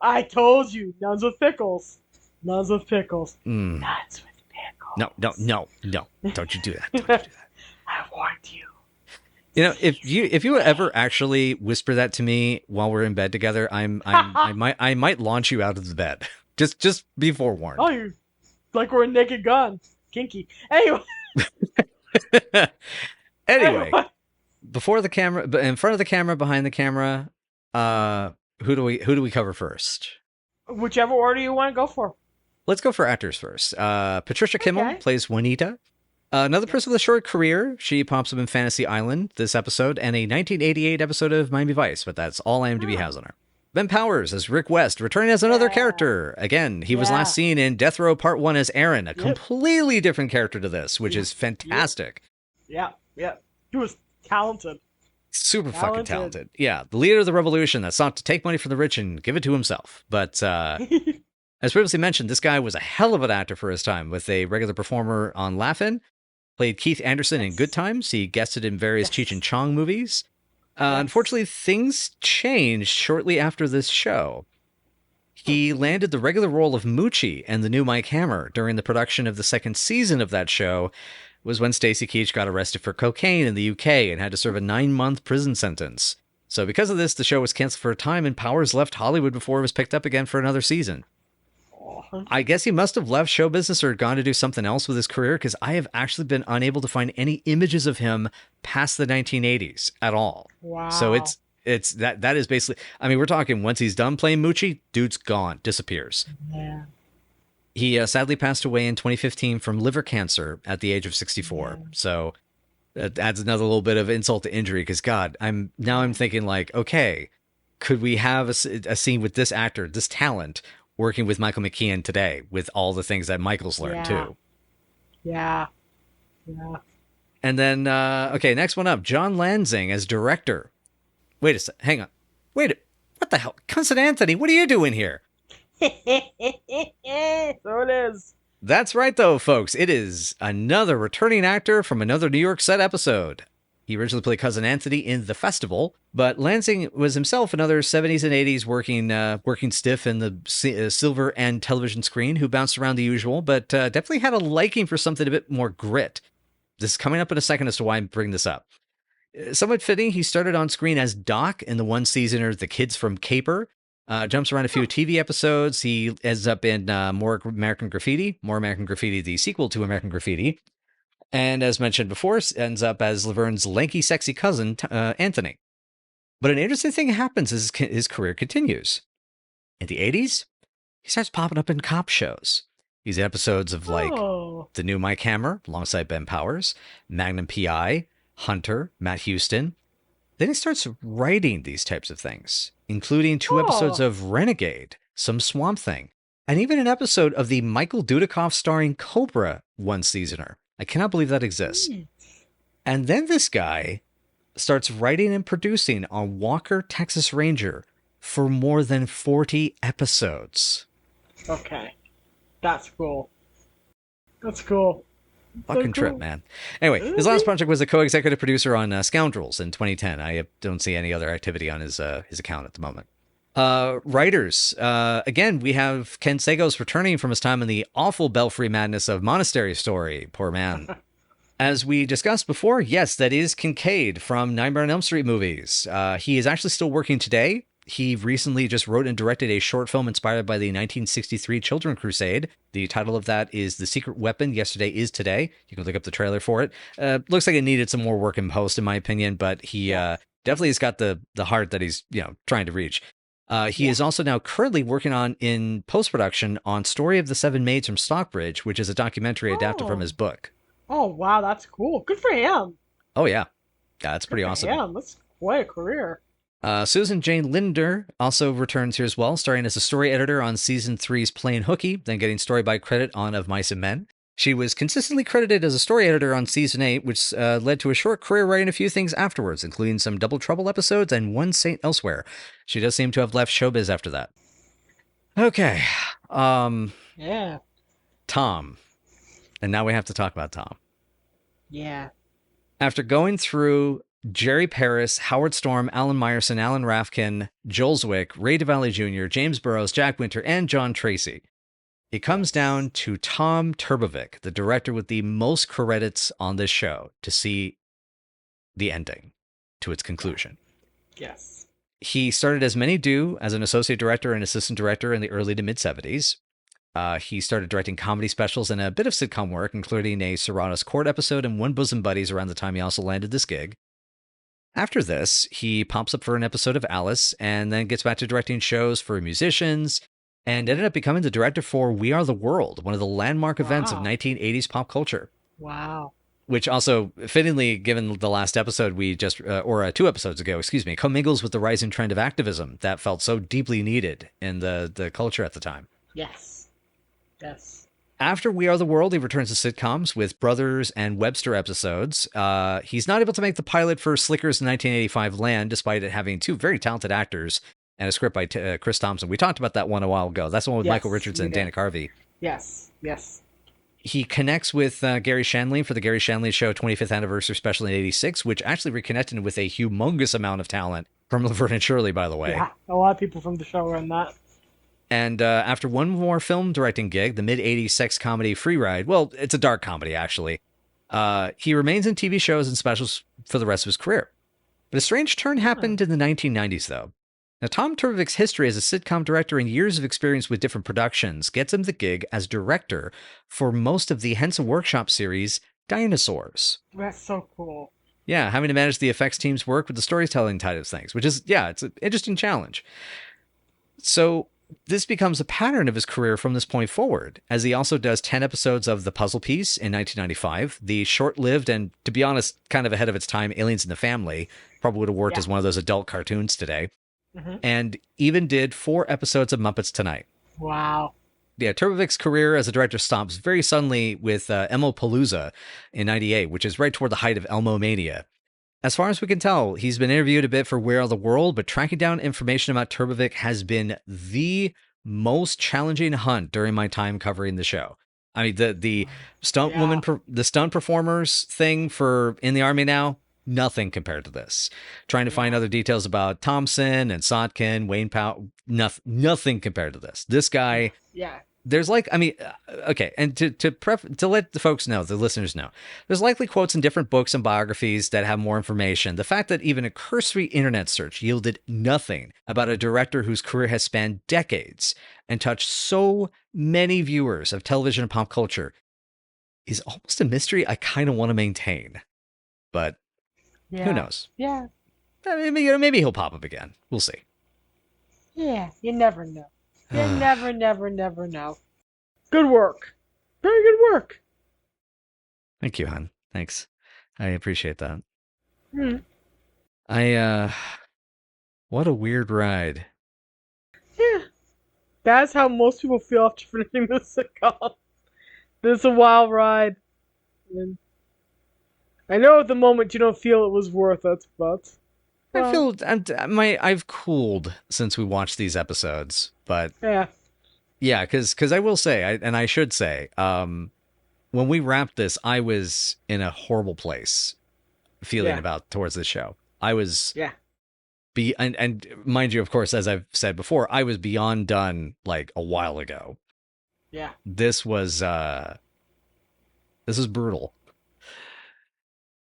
I told you, nuns with pickles. Nuns with pickles. Mm. Nuns with pickles. No. Don't you do that. Don't you do that. I warned you. You know, if you ever actually whisper that to me while we're in bed together, I might launch you out of the bed. Just be forewarned. Oh, you like we're a naked gun. Kinky. Anyway. Anyway, before the camera, in front of the camera, behind the camera, who do we cover first? Whichever order you want to go for. Let's go for actors first. Patricia Kimmel Okay. plays Juanita. Another person with a short career. She pops up in Fantasy Island this episode and a 1988 episode of Miami Vice, but that's all IMDb has on her. Ben Powers as Rick West, returning as another character. Again, he was last seen in Death Row Part 1 as Aaron, a completely different character to this, which is fantastic. Yeah. He was talented. Super fucking talented. Yeah, the leader of the revolution that sought to take money from the rich and give it to himself. But as previously mentioned, this guy was a hell of an actor for his time, with a regular performer on Laugh-In, played Keith Anderson in Good Times. He guested in various Cheech and Chong movies. Unfortunately, things changed shortly after this show. He landed the regular role of Moochie and the new Mike Hammer during the production of the second season of that show, was when Stacy Keach got arrested for cocaine in the UK and had to serve a 9-month prison sentence. So because of this, the show was canceled for a time and Powers left Hollywood before it was picked up again for another season. I guess he must have left show business or gone to do something else with his career, because I have actually been unable to find any images of him past the 1980s at all. Wow. So it's that is basically, I mean, we're talking once he's done playing Moochie, dude's gone, disappears. Yeah. He sadly passed away in 2015 from liver cancer at the age of 64. Yeah. So that adds another little bit of insult to injury, because God, I'm thinking like, okay, could we have a scene with this actor, this talent, working with Michael McKean today with all the things that Michael's learned too. Yeah. And then, okay, next one up, John Lansing as director. Wait a sec, hang on. What the hell? Cousin Anthony, what are you doing here? So it is. That's right though, folks. It is another returning actor from another New York set episode. He originally played Cousin Anthony in The Festival, but Lansing was himself another 70s and 80s working stiff in the silver and television screen who bounced around the usual, but definitely had a liking for something a bit more grit. This is coming up in a second as to why I'm bringing this up. Somewhat fitting, he started on screen as Doc in the one-seasoner The Kids from Caper, jumps around a few TV episodes. He ends up in More American Graffiti, the sequel to American Graffiti. And as mentioned before, ends up as Laverne's lanky, sexy cousin, Anthony. But an interesting thing happens as his career continues. In the 80s, he starts popping up in cop shows. He's in episodes of like The New Mike Hammer, alongside Ben Powers, Magnum P.I., Hunter, Matt Houston. Then he starts writing these types of things, including 2 episodes of Renegade, some Swamp Thing, and even an episode of the Michael Dudikoff starring Cobra one-seasoner. I cannot believe that exists. And then this guy starts writing and producing on Walker, Texas Ranger for more than 40 episodes. Okay. That's cool. Fucking trip, man. Anyway, his last project was a co-executive producer on Scoundrels in 2010. I don't see any other activity on his account at the moment. Writers. Again, we have Ken Sagos returning from his time in the awful Belfry madness of Monastery Story. Poor man. As we discussed before, yes, that is Kincaid from Nightmare on Elm Street movies. He is actually still working today. He recently just wrote and directed a short film inspired by the 1963 Children Crusade. The title of that is The Secret Weapon, Yesterday is Today. You can look up the trailer for it. Looks like it needed some more work in post, in my opinion, but he definitely has got the heart that he's trying to reach. He is also now currently working in post-production on Story of the Seven Maids from Stockbridge, which is a documentary adapted from his book. Oh, wow, that's cool. Good for him. Oh, yeah. Yeah, that's pretty awesome. Yeah, that's quite a career. Susan Jane Linder also returns here as well, starring as a story editor on Season 3's Plain Hooky, then getting story by credit on Of Mice and Men. She was consistently credited as a story editor on Season 8, which led to a short career writing a few things afterwards, including some Double Trouble episodes and One Saint Elsewhere. She does seem to have left showbiz after that. Okay. Yeah. Tom. And now we have to talk about Tom. Yeah. After going through Jerry Paris, Howard Storm, Alan Meyerson, Alan Rafkin, Joel Zwick, Ray DeValley Jr., James Burrows, Jack Winter, and John Tracy. It comes down to Tom Turbovic, the director with the most credits on this show, to see the ending to its conclusion. Yes. He started, as many do, as an associate director and assistant director in the early to mid-70s. He started directing comedy specials and a bit of sitcom work, including a Serrano's Court episode and One Bosom Buddies around the time he also landed this gig. After this, he pops up for an episode of Alice and then gets back to directing shows for musicians and ended up becoming the director for We Are the World, one of the landmark events of 1980s pop culture. Wow. Which also, fittingly, given the last episode we just, or 2 episodes ago, commingles with the rising trend of activism that felt so deeply needed in the culture at the time. Yes. Yes. After We Are the World, he returns to sitcoms with Brothers and Webster episodes. He's not able to make the pilot for Slicker's 1985 Land, despite it having 2 very talented actors and a script by Chris Thompson. We talked about that one a while ago. That's the one with Michael Richardson and Dana Carvey. Yes, yes. He connects with Gary Shandling for the Gary Shandling Show 25th Anniversary Special in 86, which actually reconnected him with a humongous amount of talent from Laverne and Shirley, by the way. Yeah, a lot of people from the show are in that. And after one more film directing gig, the mid-80s sex comedy Free Ride, well, it's a dark comedy, actually, he remains in TV shows and specials for the rest of his career. But a strange turn happened in the 1990s, though. Now, Tom Turvovic's history as a sitcom director and years of experience with different productions gets him the gig as director for most of the Henson Workshop series, Dinosaurs. That's so cool. Yeah, having to manage the effects team's work with the storytelling side of things, which is, it's an interesting challenge. So this becomes a pattern of his career from this point forward, as he also does 10 episodes of The Puzzle Piece in 1995, the short-lived and, to be honest, kind of ahead of its time, Aliens in the Family, probably would have worked as one of those adult cartoons today, and even did 4 episodes of Muppets Tonight. Wow. Yeah, Turbovic's career as a director stops very suddenly with Elmo-Palooza in 98, which is right toward the height of Elmo-mania. As far as we can tell, he's been interviewed a bit for Where Are the World, but tracking down information about Turbovic has been the most challenging hunt during my time covering the show. I mean, the stunt woman, the stunt performers thing for In the Army Now, nothing compared to this. Trying to find other details about Thompson and Sotkin, Wayne Powell, nothing compared to this. This guy, there's okay, and to let the folks know, the listeners know, there's likely quotes in different books and biographies that have more information. The fact that even a cursory internet search yielded nothing about a director whose career has spanned decades and touched so many viewers of television and pop culture is almost a mystery I kind of want to maintain. But who knows? Yeah. I mean, maybe he'll pop up again. We'll see. Yeah, you never know. You never know. Good work. Very good work. Thank you, hon. Thanks. I appreciate that. What a weird ride. Yeah. That's how most people feel after finishing the sitcom. It's a wild ride. And I know at the moment you don't feel it was worth it, but I feel I've cooled since we watched these episodes, but because I will say, and I should say, when we wrapped this, I was in a horrible place, feeling towards this show. I was and mind you, of course, as I've said before, I was beyond done like a while ago. Yeah, this was brutal.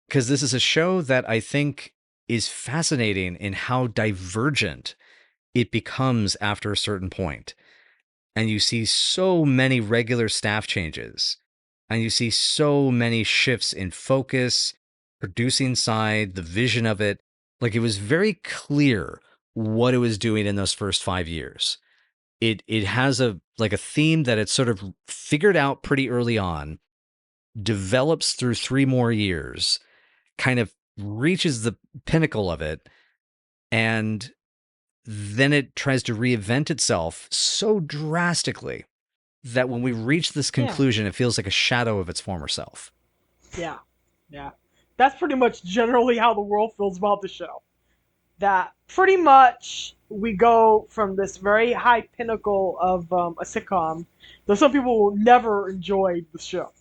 Because this is a show that I think is fascinating in how divergent it becomes after a certain point. And you see so many regular staff changes. And you see so many shifts in focus, producing side, the vision of it. Like, it was very clear what it was doing in those first 5 years. It has a theme that it sort of figured out pretty early on, develops through 3 more years, kind of reaches the pinnacle of it, and then it tries to reinvent itself so drastically that when we reach this conclusion, it feels like a shadow of its former self. Yeah. That's pretty much generally how the world feels about the show. That pretty much we go from this very high pinnacle of a sitcom, though some people never enjoyed the show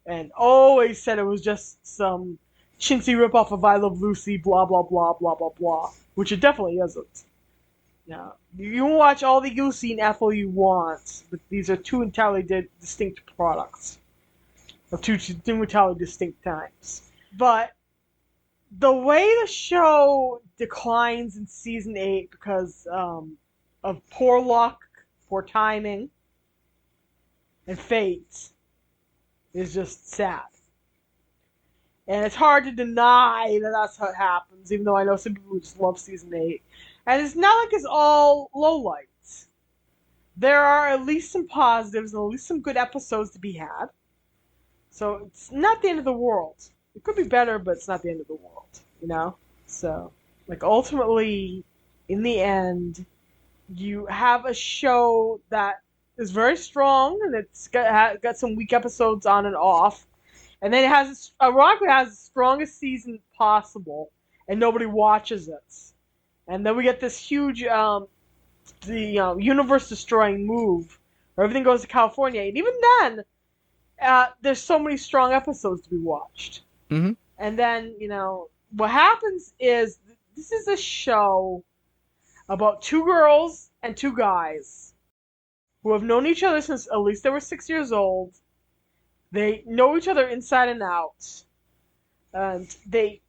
and always said it was just some chintzy ripoff of I Love Lucy, blah blah blah blah blah blah, which it definitely isn't. Yeah, you can watch all the Lucy and Ethel you want, but these are two entirely distinct products of two entirely distinct times. But the way the show declines in season 8 because of poor luck, poor timing, and fate is just sad. And it's hard to deny that that's how it happens, even though I know some people just love season 8. And it's not like it's all lowlights. There are at least some positives and at least some good episodes to be had. So it's not the end of the world. It could be better, but it's not the end of the world, you know? So, like, ultimately, in the end, you have a show that is very strong, and it's got some weak episodes on and off. And then it has, ironically, has the strongest season possible, and nobody watches it. And then we get this huge, universe-destroying move, where everything goes to California. And even then, there's so many strong episodes to be watched. Mm-hmm. And then, what happens is, this is a show about two girls and two guys who have known each other since at least they were 6 years old. They know each other inside and out. And the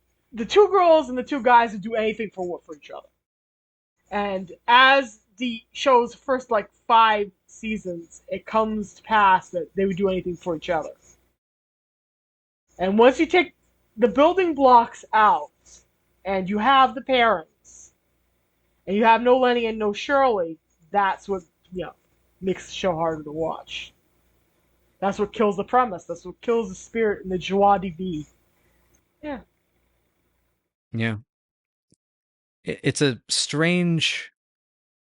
two girls and the two guys would do anything for each other. And as the show's first, 5 seasons, it comes to pass that they would do anything for each other. And once you take the building blocks out, and you have the parents, and you have no Lenny and no Shirley, that's what, makes the show harder to watch. That's what kills the premise. That's what kills the spirit and the joie de vivre. Yeah. Yeah. It's a strange,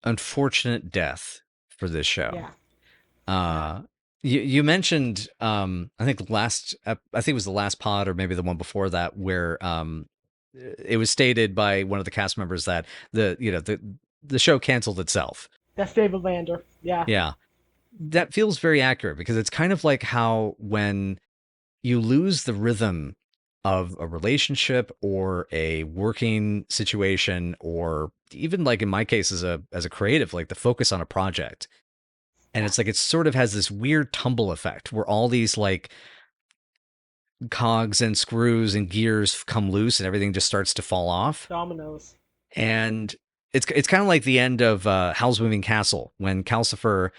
unfortunate death for this show. Yeah. You mentioned, I think it was the last pod or maybe the one before that, where it was stated by one of the cast members that the show canceled itself. That's David Lander. Yeah. Yeah. That feels very accurate, because it's kind of like how when you lose the rhythm of a relationship or a working situation, or even in my case as a creative, the focus on a project. And it's it sort of has this weird tumble effect where all these cogs and screws and gears come loose and everything just starts to fall off. Dominoes. And it's kind of like the end of Howl's Moving Castle, when Calcifer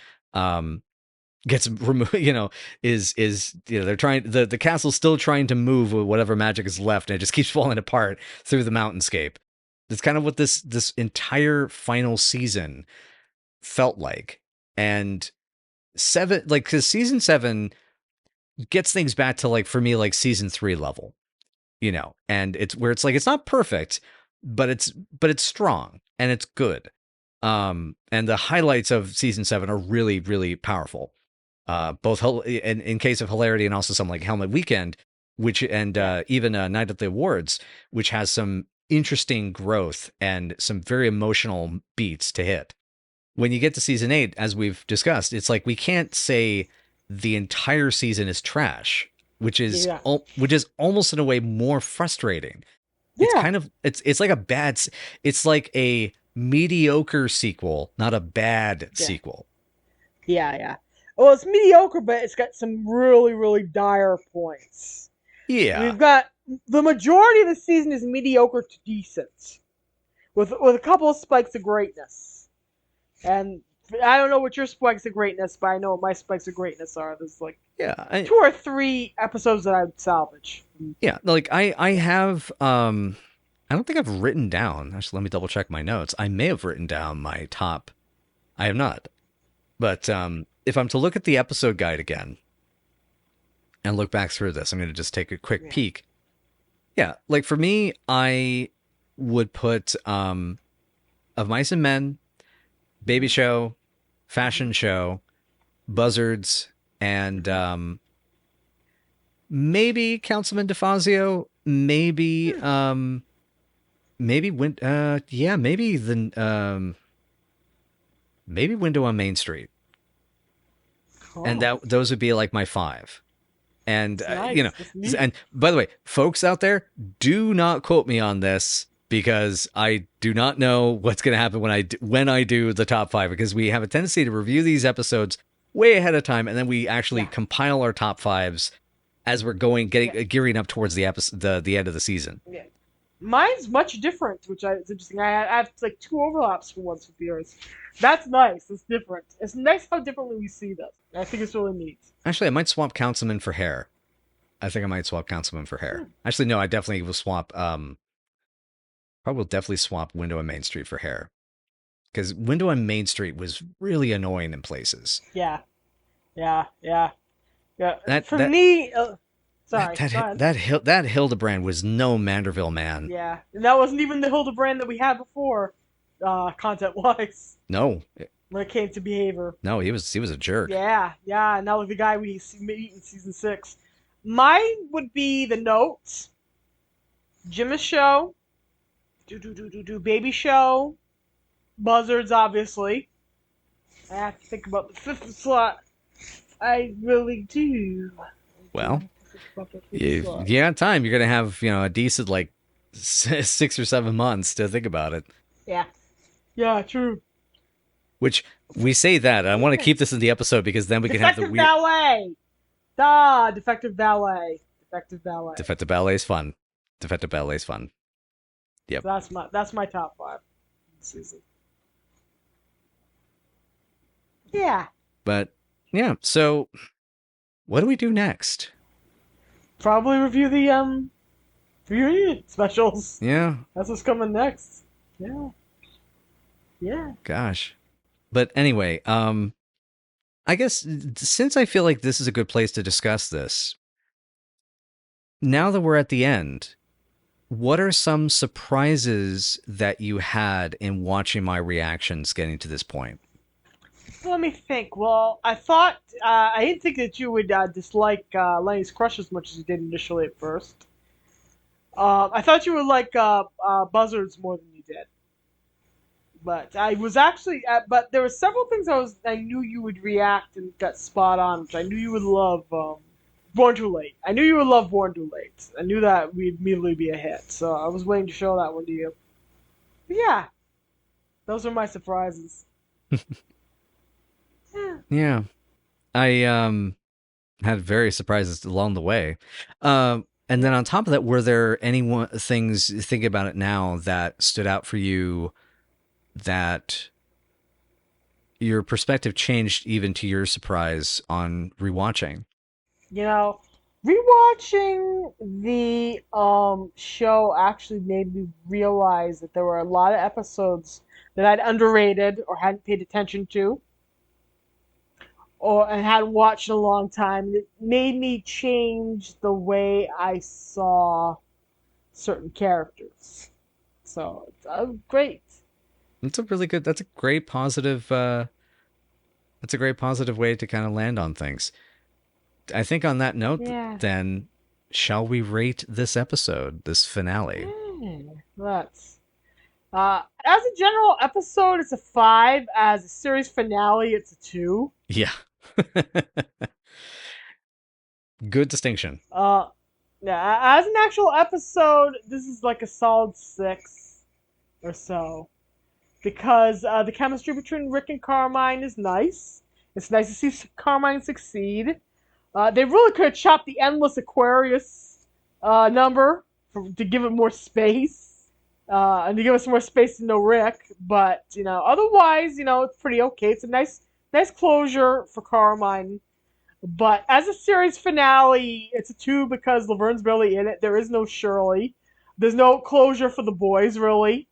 gets removed, they're trying, the castle's still trying to move with whatever magic is left, and it just keeps falling apart through the mountainscape. That's kind of what this entire final season felt like. And because season 7 gets things back to for me, season 3 level, and it's where it's not perfect, but it's strong and it's good. And the highlights of season 7 are really, really powerful. Both in case of hilarity, and also something like Helmet Weekend, even Night at the Awards, which has some interesting growth and some very emotional beats to hit. When you get to season 8, as we've discussed, it's we can't say the entire season is trash, which is almost in a way more frustrating. Yeah. It's kind of it's like it's like a mediocre sequel, not a bad sequel. Yeah. Well, it's mediocre, but it's got some really, really dire points. Yeah. We've got the majority of the season is mediocre to decent, with a couple of spikes of greatness. And I don't know what your spikes of greatness, but I know what my spikes of greatness are. There's 2 or 3 episodes that I would salvage. Yeah, I have I don't think I've written down. Actually, let me double check my notes. I may have written down my top. I have not. But if I'm to look at the episode guide again and look back through this, I'm going to just take a quick peek. Yeah, for me, I would put Of Mice and Men, Baby Show, Fashion Show, Buzzards, and maybe Councilman DeFazio, maybe maybe Window on Main Street. And those would be my 5. And It's nice. you know, It's neat. and by the way, folks out there, do not quote me on this because I do not know what's going to happen when I do the top 5, because we have a tendency to review these episodes way ahead of time, and then we actually compile our top 5s as we're gearing up towards the end of the season. Yeah. Mine's much different, which is interesting. I have like 2 overlaps for once with yours. That's nice. It's different. It's nice how differently we see this. I think it's really neat. Actually, I might swap Councilman for hair. I think I might swap Councilman for hair. Actually, no, I definitely will swap. Probably will definitely swap Window on Main Street for hair, because Window on Main Street was really annoying in places. Yeah. That me, sorry. that Hildebrand was no Manderville man. Yeah, and that wasn't even the Hildebrand that we had before, content-wise. No, When it came to behavior. no, he was a jerk. Yeah, not like the guy we meet in season 6. Mine would be the Notes, Jim's Show, Baby Show, Buzzards, obviously. I have to think about the 5th slot. I really do. Well, you got time. You're gonna have a decent 6 or 7 months to think about it. Yeah, true. Which we say that I want to keep this in the episode because then we can have the weird. Ballet. Defective ballet. Defective ballet is fun. Yep. So that's my top 5 season. Yeah. But yeah, so what do we do next? Probably review the reunion specials. Yeah. That's what's coming next. Yeah. Gosh. But anyway, I guess since I feel like this is a good place to discuss this, now that we're at the end, what are some surprises that you had in watching my reactions getting to this point? Let me think. Well, I thought I didn't think that you would dislike Lenny's crush as much as you did initially at first. I thought you would like Buzzards more than you did. But I was actually, but there were several things I knew you would react and got spot on, which I knew you would love. Born Too Late. I knew you would love Born Too Late. I knew that would immediately be a hit, so I was waiting to show that one to you. But yeah, those are my surprises. Yeah, I had various surprises along the way. And then on top of that, were there any things, thinking about it now, that stood out for you that your perspective changed even to your surprise on rewatching? Rewatching the show actually made me realize that there were a lot of episodes that I'd underrated or hadn't paid attention to, and hadn't watched in a long time. It made me change the way I saw certain characters. So it's great. That's a great positive way to kind of land on things. I think on that note, then, shall we rate this episode, this finale? Let's. As a general episode, it's a 5. As a series finale, it's a 2. Yeah. Good distinction. Yeah, as an actual episode, this is like a solid 6 or so. Because the chemistry between Rick and Carmine is nice. It's nice to see Carmine succeed. They really could have chopped the endless Aquarius number to give it more space. And to give us more space to know Rick. But, otherwise, it's pretty okay. It's a nice closure for Carmine. But as a series finale, it's a 2 because Laverne's barely in it. There is no Shirley. There's no closure for the boys, really.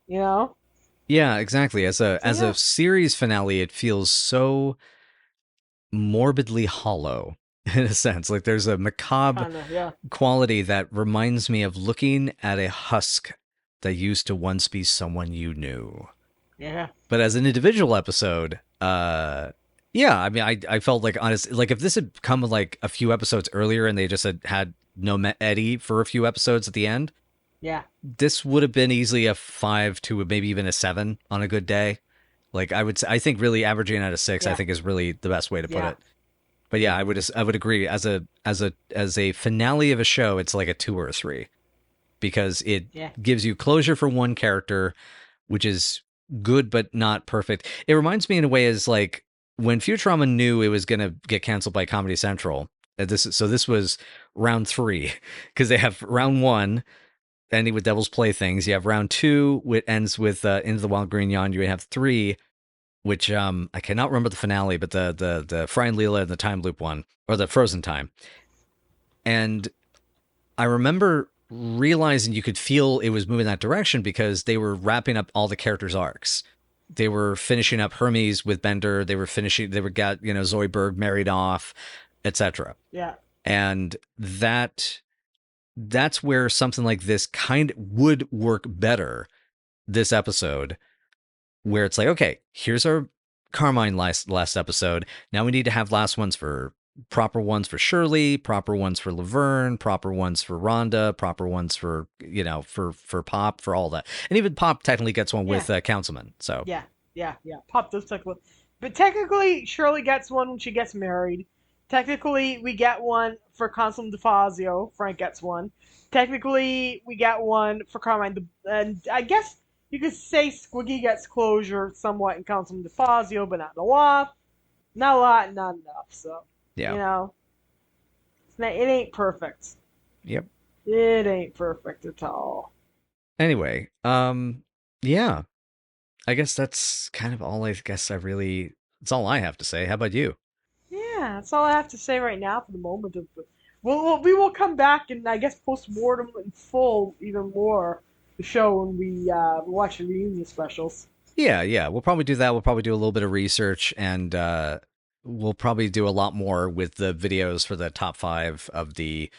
Yeah, exactly. As a series finale, it feels so morbidly hollow in a sense. Like there's a macabre quality that reminds me of looking at a husk that used to once be someone you knew. Yeah. But as an individual episode, I mean, I felt like, honestly, like if this had come like a few episodes earlier and they just had no Eddie for a few episodes at the end, this would have been easily a 5 to maybe even a 7 on a good day. Like I think really averaging at a 6, I think is really the best way to put it. But yeah, I would agree as a finale of a show, it's like a 2 or a 3 because it Yeah. gives you closure for one character, which is good but not perfect. It reminds me in a way as like when Futurama knew it was going to get canceled by Comedy Central. This was round 3 because they have round 1 ending with Devil's Playthings. You have round 2 which ends with Into the Wild Green Yonder. You have 3 which I cannot remember the finale, but the Fry and Leela and the time loop one, or the Frozen Time. And I remember realizing you could feel it was moving that direction because they were wrapping up all the characters' arcs. They were finishing up Hermes with Bender. They were got, Zoidberg married off, etc. Yeah. And that's where something like this kind would work better this episode, where it's like, okay, here's our Carmine last episode. Now we need to have proper ones for Shirley, proper ones for Laverne, proper ones for Rhonda, proper ones for, for Pop, for all that. And even Pop technically gets one with Councilman. So Yeah. Pop does technically. But technically, Shirley gets one when she gets married. Technically, we get one for Councilman DeFazio. Frank gets one. Technically, we get one for Carmine. And I guess you could say Squiggy gets closure somewhat in Councilman DeFazio, but not a lot. Not a lot, not enough. So, yeah, it ain't perfect. Yep. It ain't perfect at all. Anyway, yeah, I guess that's kind of all. That's all I have to say. How about you? Yeah, that's all I have to say right now for the moment. We will come back and I guess post-mortem in full even more the show when we watch the reunion specials. Yeah, we'll probably do that. We'll probably do a little bit of research, and we'll probably do a lot more with the videos for the top 5 of the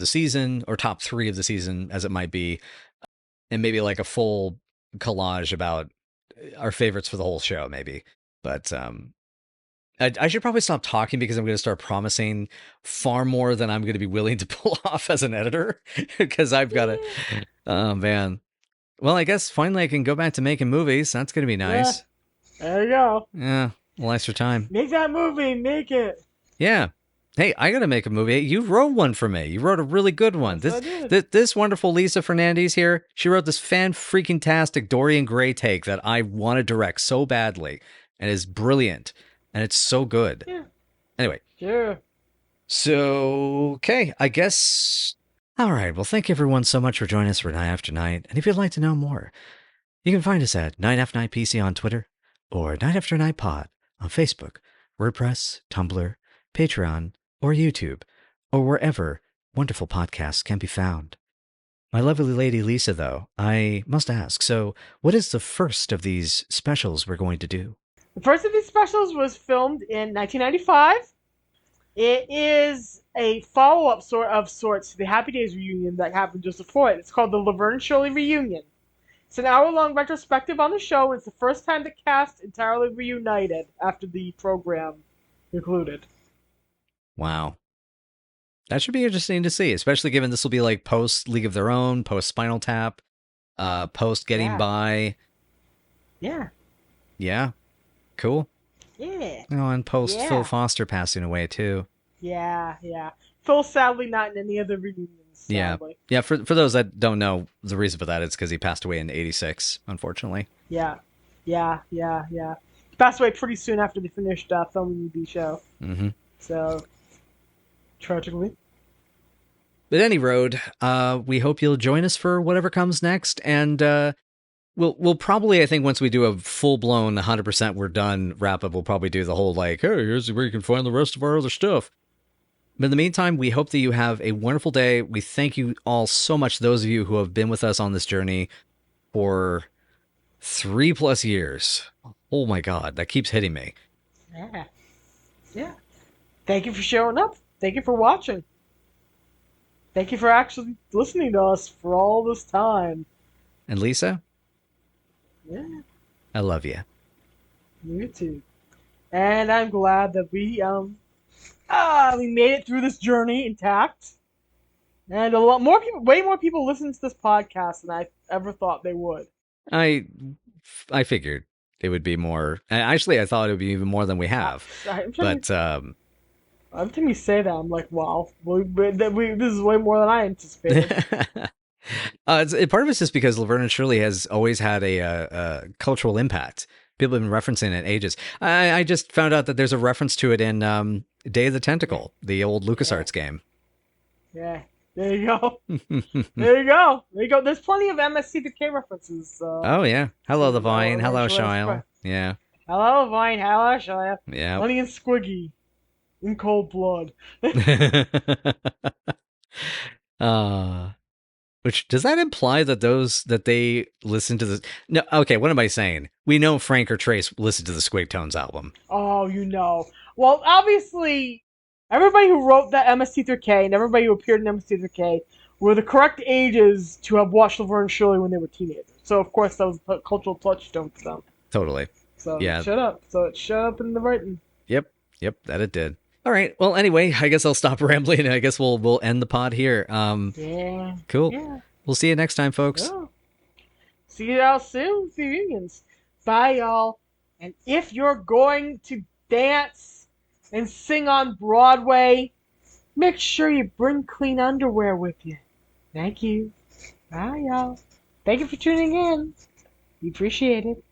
season, or top 3 of the season, as it might be, and maybe like a full collage about our favorites for the whole show, maybe. But I should probably stop talking because I'm going to start promising far more than I'm going to be willing to pull off as an editor, because I've got to. Oh man. Well, I guess finally I can go back to making movies. That's going to be nice. Yeah, there you go. Yeah, a little extra time. Make that movie. Make it. Yeah. Hey, I got to make a movie. You wrote one for me. You wrote a really good one. Yes, I did. This wonderful Lisa Fernandez here, she wrote this fan-freaking-tastic Dorian Gray take that I want to direct so badly, and it's brilliant, and it's so good. Yeah. Anyway. Sure. So, okay, I guess... All right, well, thank you everyone so much for joining us for Night After Night, and if you'd like to know more, you can find us at Night After Night PC on Twitter, or Night After Night Pod on Facebook, WordPress, Tumblr, Patreon, or YouTube, or wherever wonderful podcasts can be found. My lovely lady Lisa, though, I must ask, so what is the first of these specials we're going to do? The first of these specials was filmed in 1995. It is a follow-up of sorts to the Happy Days reunion that happened just before it. It's called the Laverne Shirley Reunion. It's an hour-long retrospective on the show, and it's the first time the cast entirely reunited after the program concluded. Wow. That should be interesting to see, especially given this will be like post League of Their Own, post Spinal Tap, post Getting By. Yeah. Yeah. Cool. Yeah. Oh, and post Phil Foster passing away too. Yeah. Phil sadly not in any of the reunions. Sadly. Yeah. For those that don't know, the reason for that is because he passed away in '86, unfortunately. Yeah. He passed away pretty soon after they finished filming the show. Mm-hmm. So, tragically. But any road, we hope you'll join us for whatever comes next, and we'll probably, I think, once we do a full-blown 100% we're done wrap-up, we'll probably do the whole, like, hey, here's where you can find the rest of our other stuff. But in the meantime, we hope that you have a wonderful day. We thank you all so much, those of you who have been with us on this journey for 3+ years. Oh my God, that keeps hitting me. Yeah. Thank you for showing up. Thank you for watching. Thank you for actually listening to us for all this time. And Lisa? Yeah. I love you. You too. And I'm glad that we made it through this journey intact. And a lot more people, way more people listen to this podcast than I ever thought they would. I figured it would be more. Actually, I thought it would be even more than we have. I'm but Every time you say that, I'm like, wow, this is way more than I anticipated. Part of it's just because Laverne and Shirley has always had a cultural impact. People have been referencing it ages. I just found out that there's a reference to it in Day of the Tentacle, the old LucasArts game. Yeah, there you go. There you go. There you go. There's plenty of MST3K references. Oh, yeah. Hello, the Vine. Hello, eventually that's Shile. Yeah. Hello, Vine. Hello, Shia. Yeah. Lenny and Squiggy. In cold blood. Which does that imply that they listen to the no? Okay, what am I saying? We know Frank or Trace listened to the Squig Tones album. Oh, you know. Well, obviously, everybody who wrote that MST3K and everybody who appeared in MST3K were the correct ages to have watched Laverne and Shirley when they were teenagers. So, of course, that was a cultural touchstone for them. Totally. So, yeah. Shut up. So, it shut up in the writing. Yep, that it did. All right. Well, anyway, I guess I'll stop rambling and I guess we'll end the pod here. Yeah. Cool. Yeah. We'll see you next time, folks. Yeah. See you all soon with the reunions. Bye, y'all. And if you're going to dance and sing on Broadway, make sure you bring clean underwear with you. Thank you. Bye, y'all. Thank you for tuning in. We appreciate it.